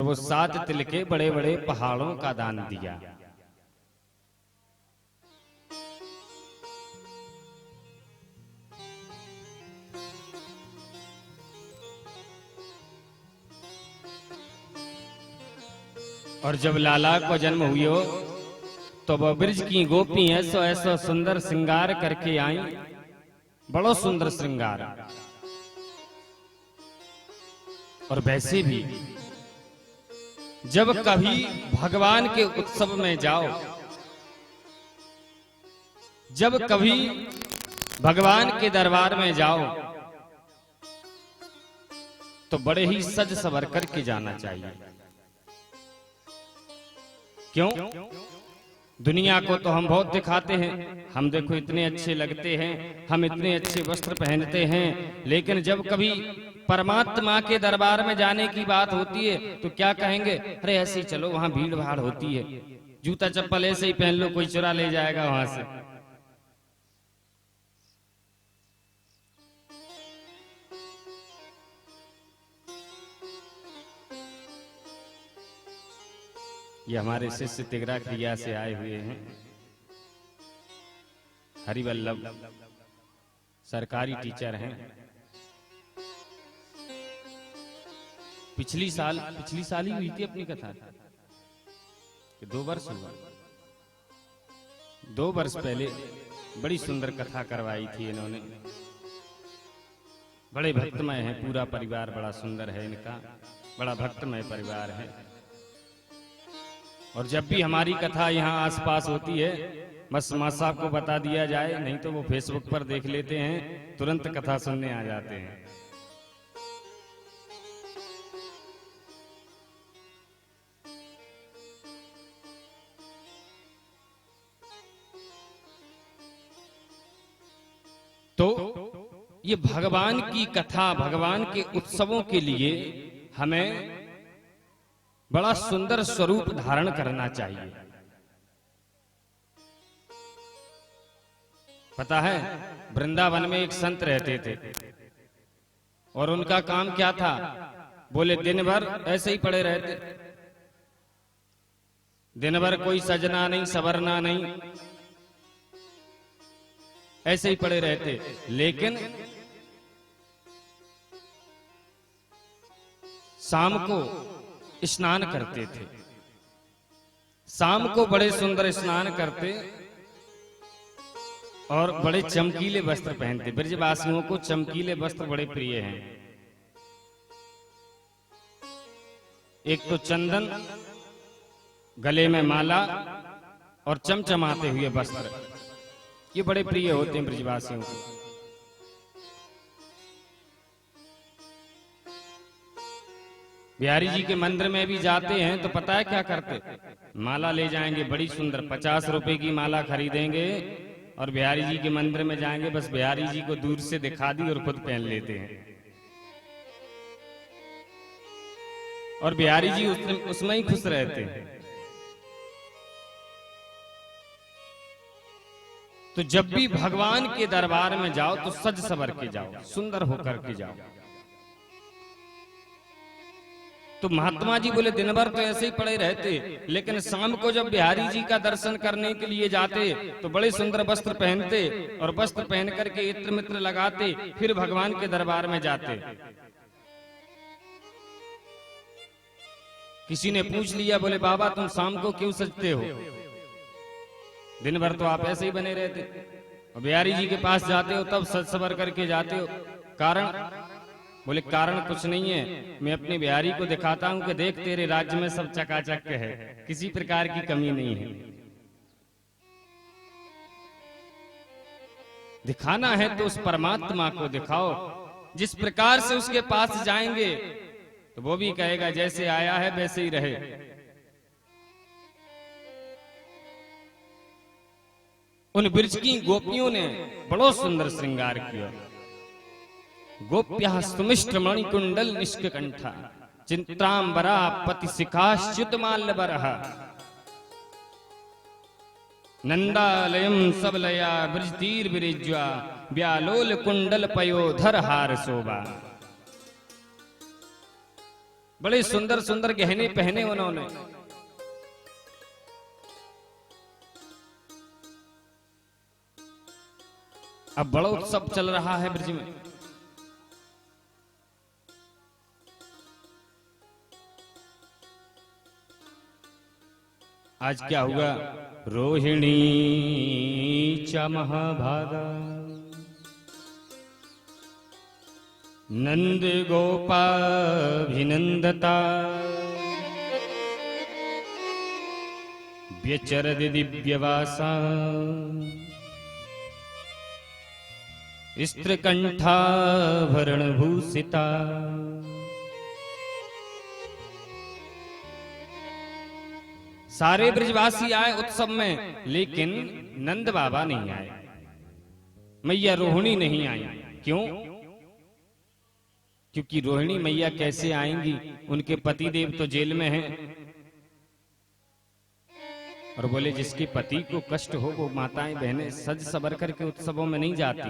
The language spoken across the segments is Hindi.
वो 7 तिल के बड़े बड़े पहाड़ों का दान दिया। और जब लाला को जन्म हुई तो वह ब्रज की गोपी ऐसो ऐसो सुंदर श्रृंगार करके आई, बड़ो सुंदर श्रृंगार। और वैसे भी जब कभी भगवान के उत्सव में जाओ, जब कभी भगवान के दरबार में जाओ, तो बड़े ही सज सवर करके जाना चाहिए। क्यों? दुनिया को तो हम बहुत दिखाते हैं, हम देखो इतने अच्छे लगते हैं, हम इतने अच्छे वस्त्र पहनते हैं, लेकिन जब कभी परमात्मा के दरबार में जाने की बात होती है तो क्या कहेंगे? अरे ऐसे ही चलो, वहां भीड़ भाड़ होती है, जूता चप्पल ऐसे ही पहन लो, कोई चुरा ले जाएगा वहां से। ये हमारे शिष्य तिगरा क्रिया से आए हुए हैं, हरिवल्लभ सरकारी टीचर हैं। पिछली साल ही हुई थी अपनी कथा, 2 वर्ष हुआ। 2 वर्ष पहले बड़ी सुंदर कथा करवाई थी इन्होंने। बड़े भक्तमय हैं, पूरा परिवार बड़ा सुंदर है इनका, बड़ा भक्तमय परिवार है। और जब भी हमारी कथा यहाँ आसपास होती है, बस मां साहब को बता दिया जाए, नहीं तो वो फेसबुक पर देख लेते हैं, तुरंत कथा सुनने आ जाते हैं। तो ये भगवान की कथा, भगवान के उत्सवों के लिए हमें बड़ा सुंदर स्वरूप धारण करना चाहिए। पता है, वृंदावन में एक संत रहते थे और उनका काम क्या था? बोले दिन भर ऐसे ही पड़े रहते, दिन भर कोई सजना नहीं, सवरना नहीं, ऐसे ही पड़े रहते। लेकिन शाम को स्नान करते थे, शाम को बड़े सुंदर स्नान करते और बड़े चमकीले वस्त्र पहनते। ब्रजवासियों को चमकीले वस्त्र बड़े प्रिय हैं। एक तो चंदन, गले में माला और चमचमाते हुए वस्त्र, ये बड़े प्रिय होते हैं ब्रजवासियों को। बिहारी जी के मंदिर में भी जाते हैं तो पता है क्या करते? माला ले जाएंगे बड़ी सुंदर, 50 रुपए की माला खरीदेंगे और बिहारी जी के मंदिर में जाएंगे, बस बिहारी जी को दूर से दिखा दी और खुद पहन लेते हैं। और बिहारी जी उसमें ही खुश रहते हैं। तो जब भी भगवान के दरबार में जाओ तो सज सवर के जाओ, सुंदर होकर के जाओ। तो महात्मा जी बोले दिन भर तो ऐसे ही पड़े रहते, लेकिन शाम को जब बिहारी जी का दर्शन करने के लिए जाते तो बड़े सुंदर वस्त्र पहनते और वस्त्र पहन करके इत्र मित्र लगाते, फिर भगवान के दरबार में जाते। किसी ने पूछ लिया, बोले बाबा तुम शाम को क्यों सजते हो? दिन भर तो आप ऐसे ही बने रहते, और बिहारी जी के पास जाते हो तब सज सवर करके जाते हो। कारण? बोले कारण कुछ नहीं है, मैं अपने बिहारी को दिखाता हूं कि देख तेरे राज्य में सब चकाचक है, किसी प्रकार की कमी नहीं है। दिखाना है तो उस परमात्मा को दिखाओ। जिस प्रकार से उसके पास जाएंगे तो वो भी कहेगा जैसे आया है वैसे ही रहे। उन ब्रज की गोपियों ने बड़ो सुंदर श्रृंगार किया। गोप्या सुमिष्ट मणिकुंडल निष्कंठा चिंतांबरा पति शिखाश्च्युत माल्यबरः नंदालयम सबलया ब्रजतीर विरिज्वा व्यालोल कुंडल पयोधर हार शोभा। बड़े सुंदर सुंदर गहने पहने उन्होंने। अब बड़ा उत्सव चल रहा है ब्रज में। आज क्या हुआ? रोहिणी च महाभागा नंद गोपाभिनंदता व्यचरद दिव्यवासा स्त्रकंठाभरणभूषिता। सारे ब्रजवासी आए उत्सव में, लेकिन नंद बाबा नहीं आए, मैया रोहिणी नहीं आई। क्यों? क्योंकि रोहिणी मैया कैसे आएंगी? उनके पति देव तो जेल में हैं। और बोले जिसके पति को कष्ट हो वो माताएं बहनें सज सबर करके उत्सवों में नहीं जाती।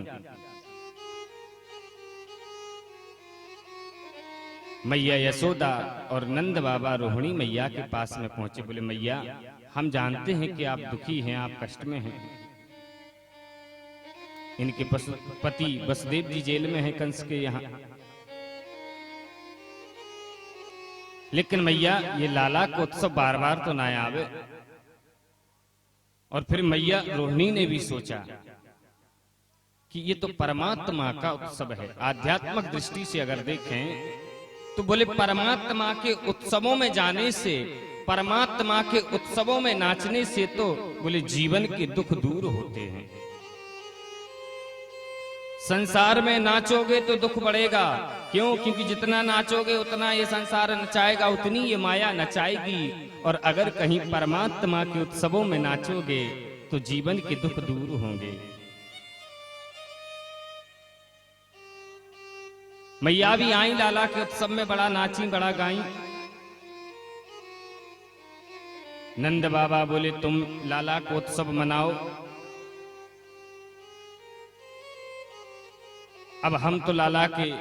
मैया यशोदा और नंद बाबा रोहिणी मैया के पास में पहुंचे। बोले मैया, हम जानते हैं कि आप दुखी हैं, आप कष्ट में हैं। इनके पति वसुदेव जी जेल में हैं कंस के यहाँ। लेकिन मैया ये लाला को उत्सव बार बार तो ना आवे। और फिर मैया रोहिणी ने भी सोचा कि ये तो परमात्मा का उत्सव है। आध्यात्मिक दृष्टि से अगर देखें तो बोले परमात्मा के उत्सवों में जाने से, परमात्मा के उत्सवों में नाचने से तो बोले जीवन के दुख दूर होते हैं। संसार में नाचोगे तो दुख बढ़ेगा। क्यों? क्योंकि जितना नाचोगे उतना ये संसार नचाएगा, उतनी ये माया नचाएगी। और अगर कहीं परमात्मा के उत्सवों में नाचोगे तो जीवन के दुख दूर होंगे। मैया भी आई लाला के उत्सव में, बड़ा नाची बड़ा गाई। नंद बाबा बोले तुम लाला को उत्सव मनाओ, अब हम तो लाला के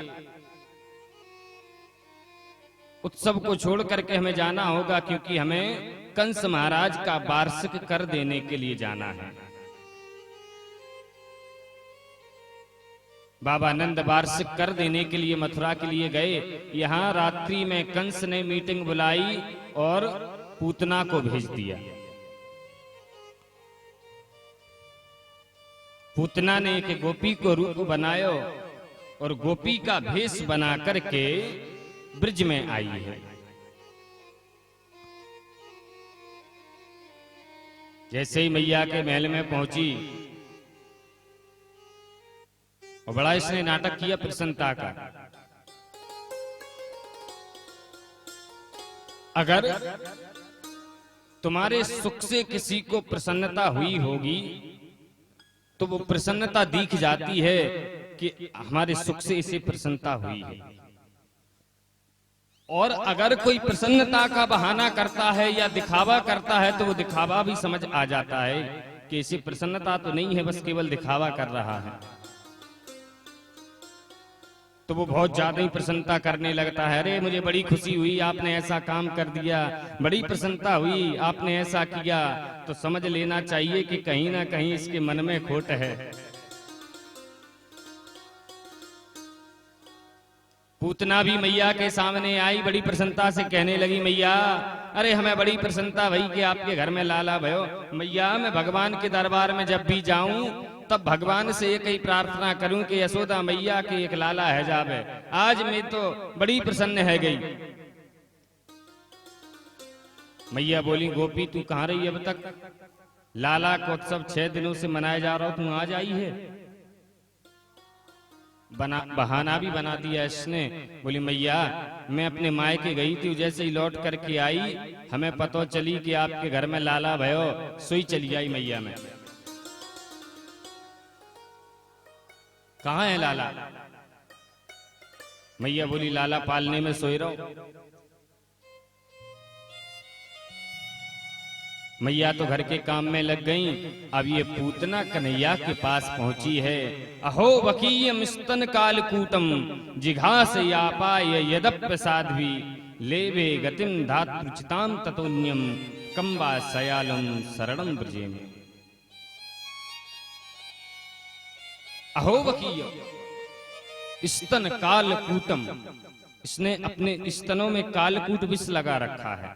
उत्सव को छोड़ करके हमें जाना होगा, क्योंकि हमें कंस महाराज का वार्षिक कर देने के लिए जाना है। बाबा नंद वार्षिक कर देने के लिए मथुरा के लिए गए। यहां रात्रि में कंस ने मीटिंग बुलाई और पूतना को भेज दिया। पूतना ने एक गोपी को रूप बनायो और गोपी का भेष बना करके ब्रज में आई है। जैसे ही मैया के महल में पहुंची और बड़ा इसने नाटक किया प्रसन्नता का। अगर तुम्हारे सुख से किसी को प्रसन्नता हुई होगी तो वो प्रसन्नता दिख जाती है कि हमारे सुख से इसे प्रसन्नता हुई है। और अगर कोई प्रसन्नता का बहाना करता है या दिखावा करता है तो वो दिखावा भी समझ आ जाता है कि इसे प्रसन्नता तो नहीं है, बस केवल दिखावा कर रहा है। तो वो बहुत ज्यादा ही प्रसन्नता करने लगता है। अरे मुझे बड़ी खुशी हुई, आपने ऐसा काम कर दिया, बड़ी प्रसन्नता हुई, आपने ऐसा किया। तो समझ लेना चाहिए कि कहीं ना कहीं इसके मन में खोट है। पूतना भी मैया के सामने आई, बड़ी प्रसन्नता से कहने लगी, मैया अरे हमें बड़ी प्रसन्नता भई कि आपके घर में लाला भयो। मैया मैं भगवान के दरबार में जब भी जाऊं तब भगवान से एक ही प्रार्थना करूं कि यशोदा मैया के एक लाला है जावे। आज मैं तो बड़ी प्रसन्न है गई। मैया बोली, गोपी तू कहां रही अब तक? लाला का उत्सव 6 दिनों से मनाया जा रहा हो, तू आज आई है? बहाना भी बना दिया इसने। बोली मैया मैं अपने मायके गई थी, जैसे ही लौट करके आई हमें पता चली कि आपके घर में लाला भयो, सोई चली आई मैया में। कहाँ है लाला? मैया बोली लाला पालने में सोए रहो। मैया तो घर के काम में लग गईं। अब ये पूतना कन्हैया के पास पहुंची है। अहो वकीयम स्तन कालकूटम जिघास यापाय यदप्य साध्वी लेवे गतिम धातृचिताम ततोन्यम कंबा सयालम शरणम ब्रजेम। अहोवकीय स्तन कालकूटम, इसने अपने स्तनों में कालकूट विष लगा रखा है।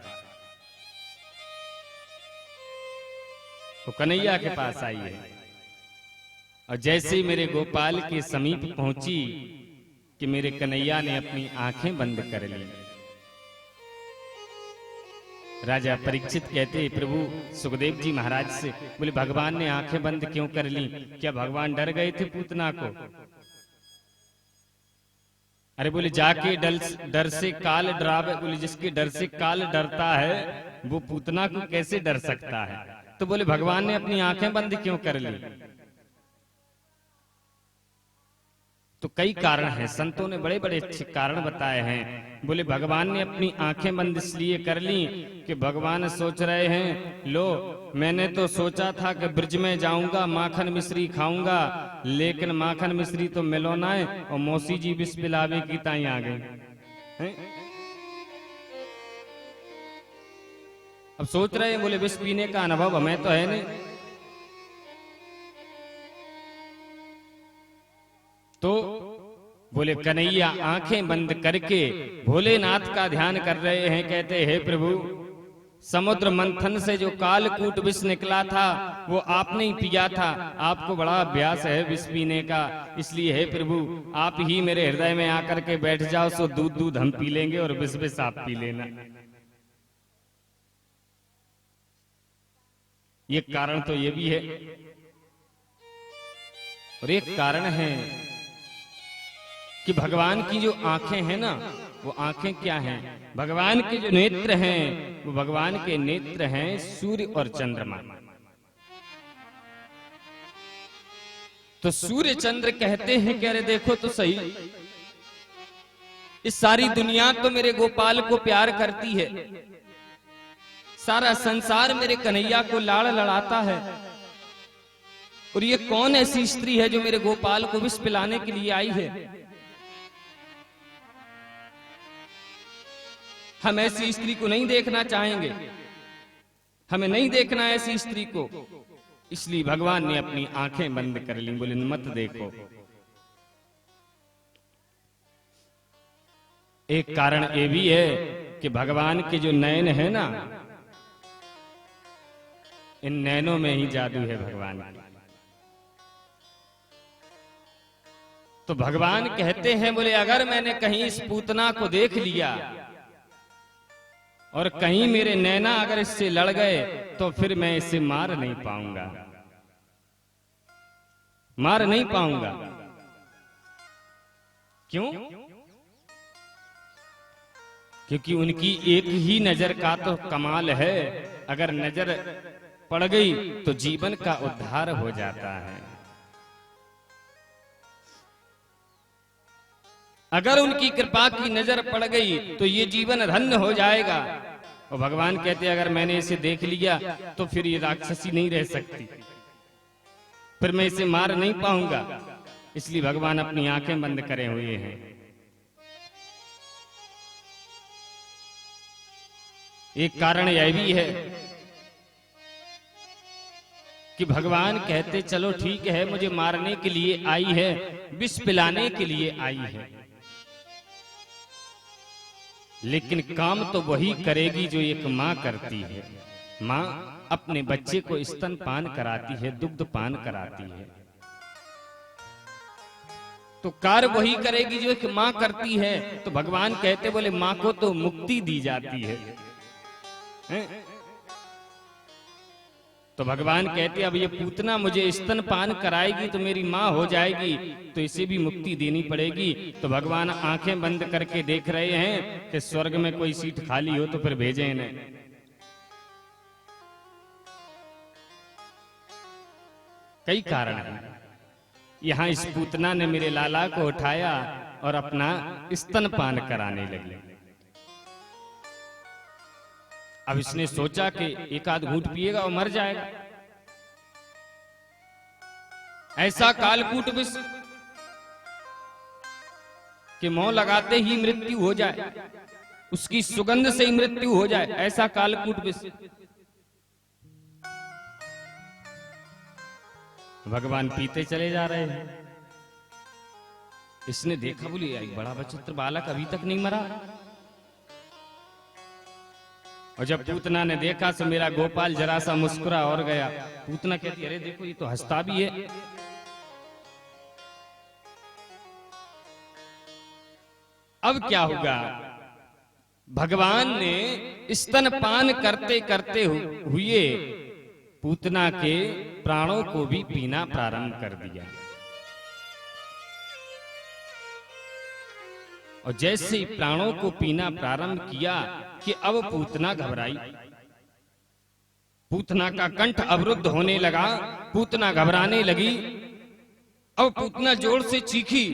वो कन्हैया के पास आई है और जैसे ही मेरे गोपाल के समीप पहुंची कि मेरे कन्हैया ने अपनी आंखें बंद कर ली। राजा परीक्षित कहते प्रभु सुखदेव जी महाराज से, बोले भगवान ने आंखें बंद क्यों कर ली? क्या भगवान डर गए थे पूतना को? अरे बोले जाके डर से काल डरावे। बोले जिसके डर से काल डरता है वो पूतना को कैसे डर सकता है? तो बोले भगवान ने अपनी आंखें बंद क्यों कर ली? तो कई कारण हैं, संतों ने बड़े बड़े अच्छे कारण बताए हैं। बोले भगवान ने अपनी आंखें बंद इसलिए कर ली कि भगवान सोच रहे हैं, लो मैंने तो सोचा था कि ब्रज में जाऊंगा माखन मिश्री खाऊंगा, लेकिन माखन मिश्री तो मिलो ना है और मौसी जी विष पिलावे की ताई आ गई। अब सोच रहे हैं बोले विष पीने का अनुभव हमें तो है नहीं। तो बोले कन्हैया आंखें बंद करके भोलेनाथ का ध्यान कर रहे हैं। कहते हे प्रभु, समुद्र मंथन से जो कालकूट विष निकला था वो आपने ही पिया था। आपको बड़ा अभ्यास है विष पीने का, इसलिए हे प्रभु आप ही मेरे हृदय में आकर के बैठ जाओ, सो दूध दूध हम पी लेंगे और विष विष आप पी लेना। ये कारण तो ये भी है, और एक कारण है कि भगवान की जो आंखें हैं ना, वो आंखें क्या हैं? भगवान के जो नेत्र हैं वो भगवान के नेत्र हैं सूर्य और चंद्रमा। तो सूर्य चंद्र कहते हैं कि अरे देखो तो सही, इस सारी दुनिया तो मेरे गोपाल को प्यार करती है, सारा संसार मेरे कन्हैया को लाड़ लड़ाता है, और ये कौन ऐसी स्त्री है जो मेरे गोपाल को विष पिलाने के लिए आई है? हम ऐसी स्त्री को नहीं देखना चाहेंगे, हमें नहीं देखना ऐसी स्त्री को, इसलिए भगवान ने अपनी आंखें बंद कर ली। बोले मत देखो। एक कारण ये भी है कि भगवान के जो नयन है ना, इन नैनों में ही जादू है भगवान की। तो भगवान कहते हैं बोले अगर मैंने कहीं इस पूतना को देख लिया और कहीं मेरे नैना अगर इससे लड़ गए तो फिर मैं इसे मार नहीं पाऊंगा, मार नहीं पाऊंगा। क्यों? क्योंकि उनकी एक ही नजर का तो कमाल है, अगर नजर पड़ गई तो जीवन का उद्धार हो जाता है। अगर उनकी कृपा की नजर पड़ गई तो ये जीवन धन्य हो जाएगा। और भगवान कहते हैं अगर मैंने इसे देख लिया तो फिर ये राक्षसी नहीं रह सकती, फिर मैं इसे मार नहीं पाऊंगा। इसलिए भगवान अपनी आंखें बंद करे हुए हैं। एक कारण यह भी है कि भगवान कहते चलो ठीक है, मुझे मारने के लिए आई है, विष पिलाने के लिए आई है, लेकिन काम तो वही करेगी जो एक माँ करती है। माँ अपने बच्चे को स्तन पान कराती है, दुग्ध पान कराती है, तो कार्य वही करेगी जो एक माँ करती है। तो भगवान कहते बोले माँ को तो मुक्ति दी जाती है। तो भगवान कहते अब ये पूतना मुझे स्तन पान कराएगी तो मेरी माँ हो जाएगी, तो इसे भी मुक्ति देनी पड़ेगी। तो भगवान आंखें बंद करके देख रहे हैं कि स्वर्ग में कोई सीट खाली हो तो फिर भेजे इन्हें। कई कारण हैं। यहां इस पूतना ने मेरे लाला को उठाया और अपना स्तन पान कराने लगी। अब इसने सोचा कि एक आध घूंट पिएगा और मर जाएगा। ऐसा कालकूट विष कि मुंह लगाते ही मृत्यु हो जाए। उसकी सुगंध से ही मृत्यु हो जाए, ऐसा कालकूट विष। भगवान पीते चले जा रहे हैं। इसने देखा, बोली बड़ा विचित्र बालक अभी तक नहीं मरा। और जब पूतना ने देखा तो मेरा गोपाल जरा सा मुस्कुरा और गया। पूतना कहती, अरे देखो ये तो हंसता भी है। अब क्या होगा? भगवान ने स्तनपान करते करते हुए पूतना के प्राणों को भी पीना प्रारंभ कर दिया। और जैसे ही प्राणों को पीना प्रारंभ किया कि अब पूतना घबराई। पूतना का कंठ अवरुद्ध होने लगा, पूतना घबराने लगी। अब पूतना जोर से चीखी,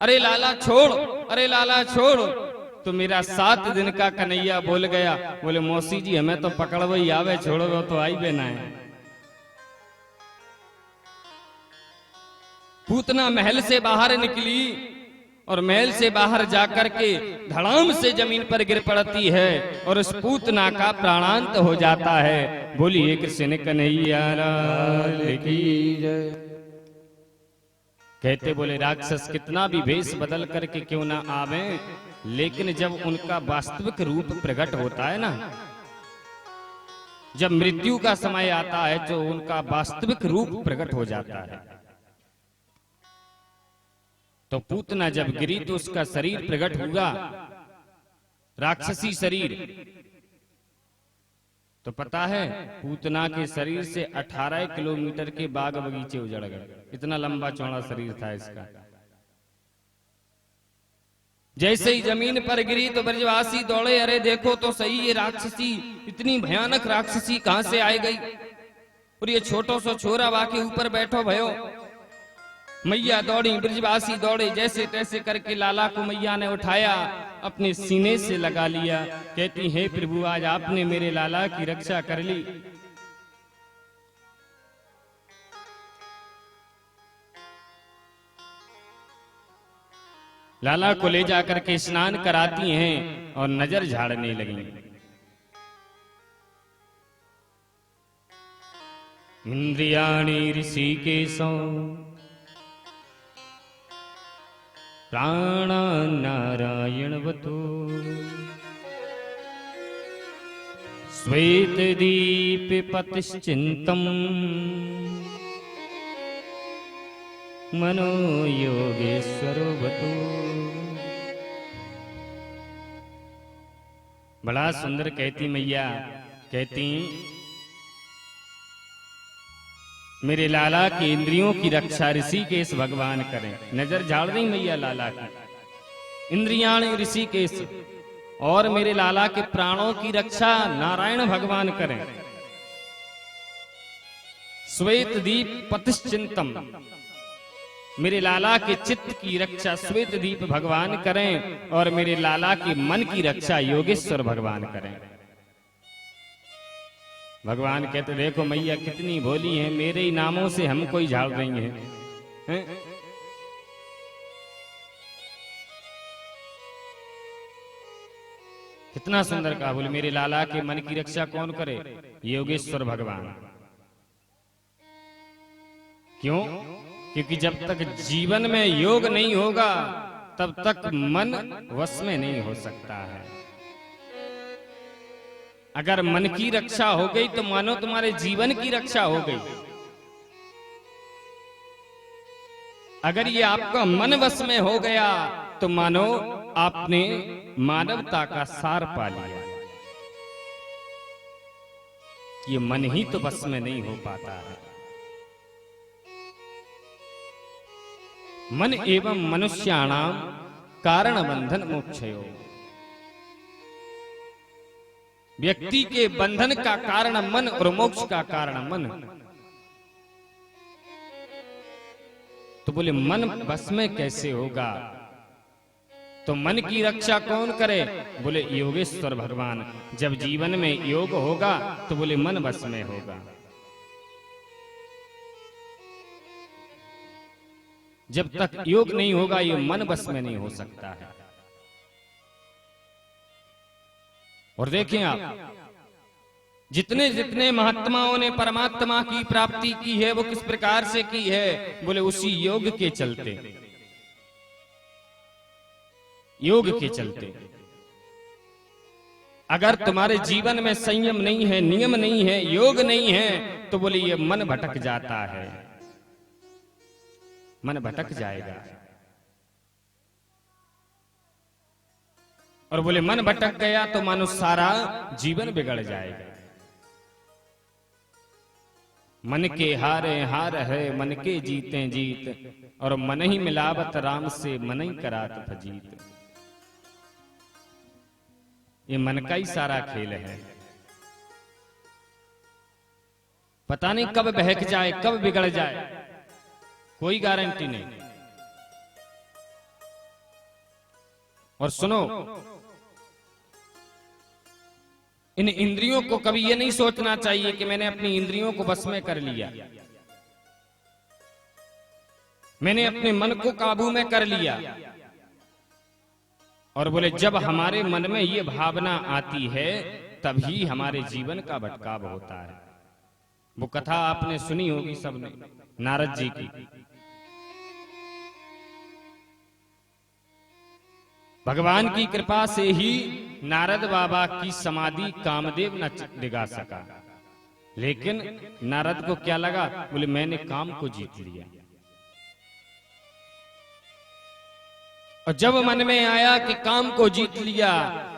अरे लाला छोड़, अरे लाला छोड़। तो मेरा 7 दिन का कन्हैया बोल गया, बोले मौसी जी हमें तो पकड़वई आवे, छोड़ो तो आई बे ना है। पूतना महल से बाहर निकली और महल से बाहर जाकर के धड़ाम से जमीन पर गिर पड़ती है और उस पूतना का प्राणांत हो जाता है। बोलिए कृष्ण कन्हैया लाल की जय। कहते बोले राक्षस कितना भी भेष बदल करके क्यों ना आवे, लेकिन जब उनका वास्तविक रूप प्रकट होता है ना, जब मृत्यु का समय आता है तो उनका वास्तविक रूप प्रकट हो जाता है। तो पूतना जब गिरी तो उसका शरीर प्रकट हुआ, राक्षसी शरीर। तो पता है पूतना के शरीर से 18 किलोमीटर के बाग बगीचे उजड़ गए। इतना लंबा चौड़ा शरीर था इसका। जैसे ही जमीन पर गिरी तो ब्रजवासी दौड़े, अरे देखो तो सही ये राक्षसी, इतनी भयानक राक्षसी कहां से आ गई। और ये छोटो सो छोरा वाके ऊपर बैठो भयो। मैया दौड़ी, ब्रजवासी दौड़े, जैसे तैसे करके लाला को मैया ने उठाया, अपने सीने से लगा लिया। कहती हे प्रभु आज आपने मेरे लाला की रक्षा कर ली। लाला को ले जाकर के स्नान कराती हैं और नजर झाड़ने लगी। इंद्रियाणि ऋषिकेशो प्राणान्नारायणवतो श्वेतदीपपतिश्चिन्तम् मनो योगेश्वरो बतो। बड़ा सुंदर कहती मैया, कहती मेरे लाला की इंद्रियों की रक्षा ऋषिकेश भगवान करें। नजर झाड़ रही मैया लाला की, इंद्रियाण ऋषिकेश, और मेरे लाला के प्राणों की रक्षा नारायण भगवान करें। श्वेत दीप पतिश्चिंतम, मेरे लाला के चित्त की रक्षा श्वेत दीप भगवान करें, और मेरे लाला के मन की रक्षा योगेश्वर भगवान करें। भगवान कहते देखो मैया कितनी भोली है, मेरे ही नामों से हमको ही झाड़ रही हैं। कितना सुंदर कहा, बोले मेरे लाला के मन की रक्षा कौन करे? योगेश्वर भगवान। क्यों? क्योंकि जब तक जीवन में योग नहीं होगा तब तक मन वश में नहीं हो सकता है। अगर मन की रक्षा हो गई तो मानो तुम्हारे जीवन की रक्षा हो गई। अगर ये आपका मन वश में हो गया तो मानो आपने मानवता का सार पा लिया। ये मन ही तो वश में नहीं हो पाता है। मन एवं मनुष्याणाम कारण बंधन मोक्षयो। व्यक्ति के बंधन का कारण मन और मोक्ष का कारण मन। तो बोले मन बस में कैसे होगा? तो मन की रक्षा कौन करे? बोले योगेश्वर भगवान। जब जीवन में योग होगा तो बोले मन बस में होगा। जब तक योग नहीं होगा ये मन बस में नहीं हो सकता है। और देखें आप, जितने जितने महात्माओं ने परमात्मा की प्राप्ति की है वो किस प्रकार से की है, बोले उसी योग के चलते, योग के चलते। अगर तुम्हारे जीवन में संयम नहीं है, नियम नहीं है, योग नहीं है, तो बोले ये मन भटक जाता है, मन भटक जाएगा। और बोले मन भटक गया तो मानो सारा जीवन बिगड़ जाएगा। मन के हारे हार है, मन के जीते जीत, और मन ही मिलावत राम से, मन ही करात फजीत। ये मन का ही सारा खेल है। पता नहीं कब बहक जाए, कब बिगड़ जाए, कोई गारंटी नहीं। और सुनो, इन इंद्रियों को कभी ये नहीं सोचना चाहिए कि मैंने अपनी इंद्रियों को बस में कर लिया, मैंने अपने मन को काबू में कर लिया। और बोले जब हमारे मन में ये भावना आती है तभी हमारे जीवन का भटकाव होता है। वो कथा आपने सुनी होगी सबने, नारद जी की। भगवान की कृपा से ही नारद बाबा की समाधि कामदेव न डिगा सका, लेकिन नारद को क्या लगा, बोले मैंने काम को जीत लिया। और जब मन में आया कि काम को जीत लिया,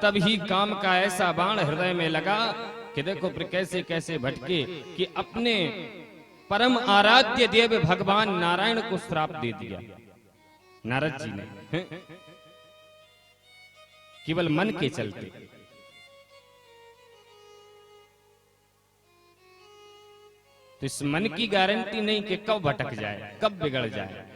तब ही काम का ऐसा बाण हृदय में लगा कि देखो फिर कैसे कैसे भटके कि अपने परम आराध्य देव भगवान नारायण को श्राप दे दिया नारद जी ने, केवल मन के चलते। तो इस मन की गारंटी नहीं कि कब भटक जाए, कब बिगड़ जाए।